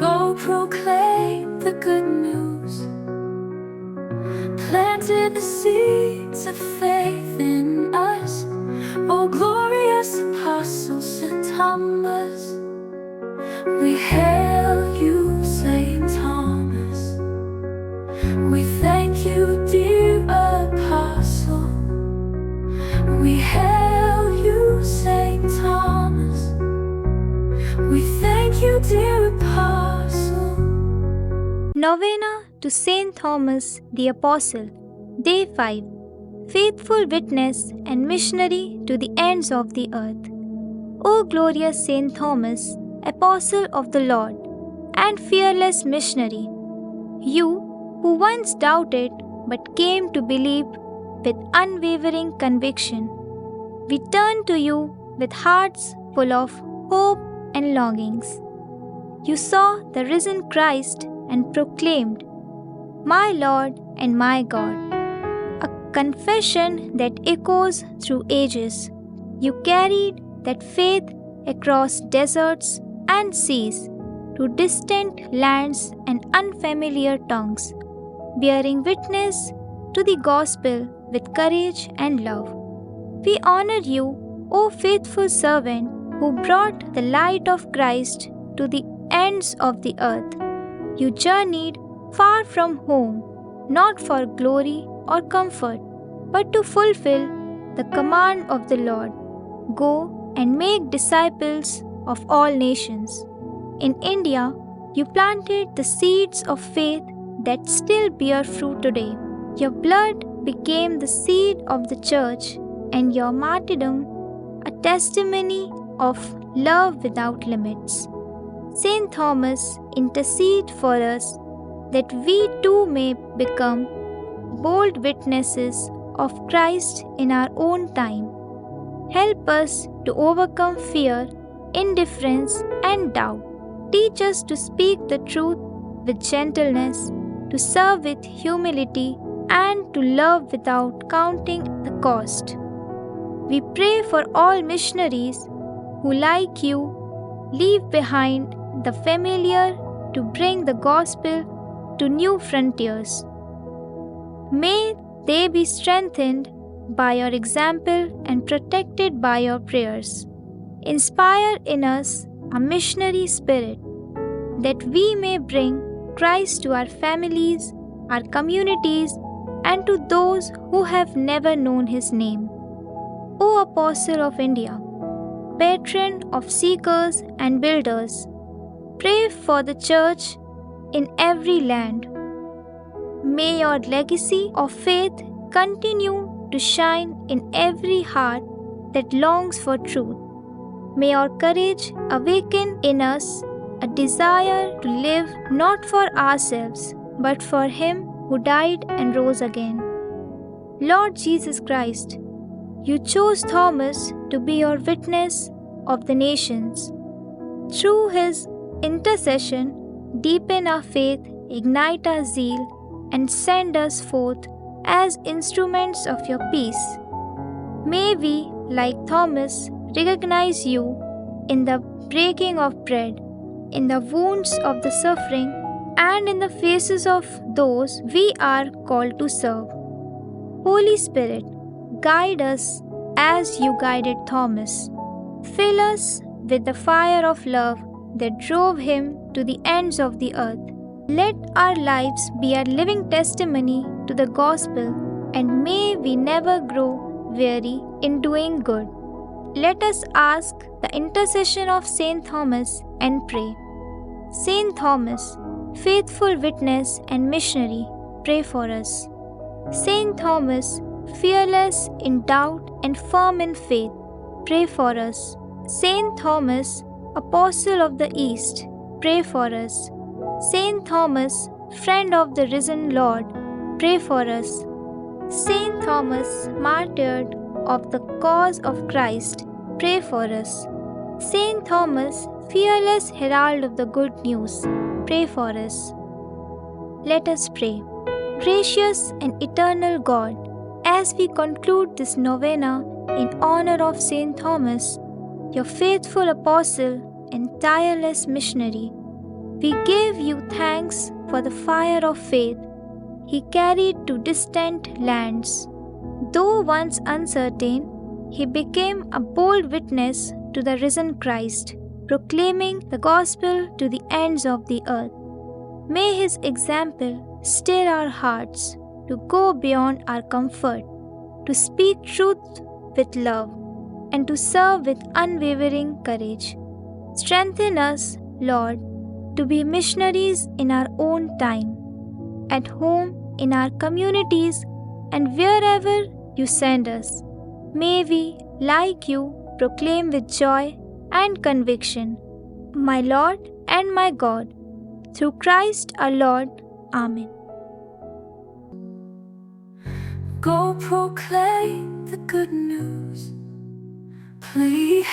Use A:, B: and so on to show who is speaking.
A: Go proclaim the good news. Planted the seeds of faith in us. O glorious Apostle St. Thomas, we hail you, St. Thomas. We thank you, dear Apostle. We hail you, St. Thomas. We thank you, dear Apostle.
B: Novena to Saint Thomas the Apostle, Day 5. Faithful witness and missionary to the ends of the earth. O glorious Saint Thomas, Apostle of the Lord and fearless missionary, you who once doubted but came to believe with unwavering conviction, we turn to you with hearts full of hope and longings. You saw the risen Christ and proclaimed, "My Lord and my God," a confession that echoes through ages. You carried that faith across deserts and seas to distant lands and unfamiliar tongues, bearing witness to the gospel with courage and love. We honor you, O faithful servant, who brought the light of Christ to the ends of the earth. You journeyed far from home, not for glory or comfort, but to fulfill the command of the Lord. Go and make disciples of all nations. In India, you planted the seeds of faith that still bear fruit today. Your blood became the seed of the church, and your martyrdom a testimony of love without limits. Saint Thomas, intercede for us that we too may become bold witnesses of Christ in our own time. Help us to overcome fear, indifference, and doubt. Teach us to speak the truth with gentleness, to serve with humility, and to love without counting the cost. We pray for all missionaries who, like you, leave behind the familiar to bring the gospel to new frontiers. May they be strengthened by your example and protected by your prayers. Inspire in us a missionary spirit, that we may bring Christ to our families, our communities, and to those who have never known His name. O Apostle of India, patron of seekers and builders, pray for the Church in every land. May your legacy of faith continue to shine in every heart that longs for truth. May your courage awaken in us a desire to live not for ourselves, but for Him who died and rose again. Lord Jesus Christ, you chose Thomas to be your witness of the nations. Through his intercession, deepen our faith, ignite our zeal, and send us forth as instruments of your peace. May we, like Thomas, recognize you in the breaking of bread, in the wounds of the suffering, and in the faces of those we are called to serve. Holy Spirit, guide us as you guided Thomas. Fill us with the fire of love that drove him to the ends of the earth. Let our lives be a living testimony to the gospel, and may we never grow weary in doing good. Let us ask the intercession of Saint Thomas and pray. Saint Thomas, faithful witness and missionary, pray for us. Saint Thomas, fearless in doubt and firm in faith, pray for us. Saint Thomas, Apostle of the East, pray for us. Saint Thomas, friend of the risen Lord, pray for us. Saint Thomas, martyred of the cause of Christ, pray for us. Saint Thomas, fearless herald of the good news, pray for us. Let us pray. Gracious and eternal God, as we conclude this novena in honor of Saint Thomas, your faithful apostle and tireless missionary, We give you thanks for the fire of faith he carried to distant lands. Though once uncertain, he became a bold witness to the risen Christ, proclaiming the gospel to the ends of the earth. May his example stir our hearts to go beyond our comfort, to speak truth with love, and to serve with unwavering courage. Strengthen us, Lord, to be missionaries in our own time, at home, in our communities, and wherever you send us. May we, like you, proclaim with joy and conviction, my Lord and my God, through Christ our Lord. Amen.
A: Go proclaim the good news. Please